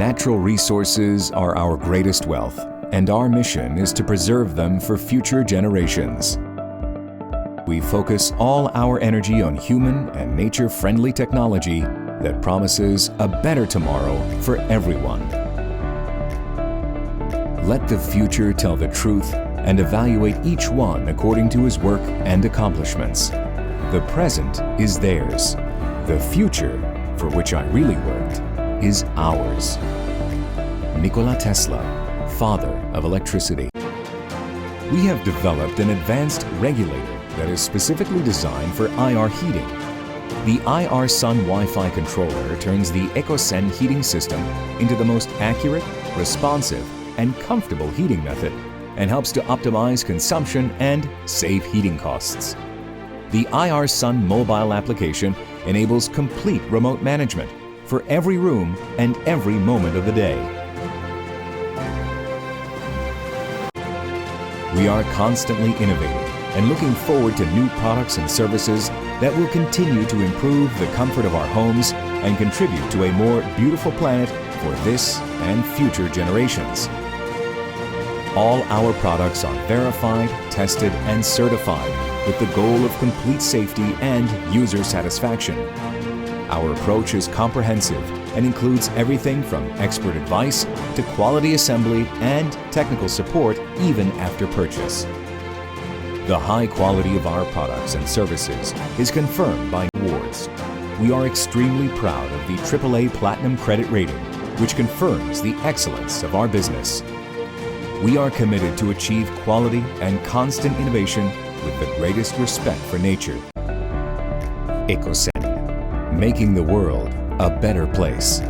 Natural resources are our greatest wealth, and our mission is to preserve them for future generations. We focus all our energy on human and nature-friendly technology that promises a better tomorrow for everyone. Let the future tell the truth and evaluate each one according to his work and accomplishments. The present is theirs. The future, for which I really worked, is ours. Nikola Tesla, father of electricity. We have developed an advanced regulator that is specifically designed for IR heating. The IR Sun Wi-Fi controller turns the EcoSen heating system into the most accurate, responsive, and comfortable heating method, and helps to optimize consumption and save heating costs. The IR Sun mobile application enables complete remote management for every room and every moment of the day. We are constantly innovating and looking forward to new products and services that will continue to improve the comfort of our homes and contribute to a more beautiful planet for this and future generations. All our products are verified, tested, and certified with the goal of complete safety and user satisfaction. Our approach is comprehensive and includes everything from expert advice to quality assembly and technical support even after purchase. The high quality of our products and services is confirmed by awards. We are extremely proud of the AAA Platinum credit rating, which confirms the excellence of our business. We are committed to achieve quality and constant innovation with the greatest respect for nature. EcoSen, making the world a better place.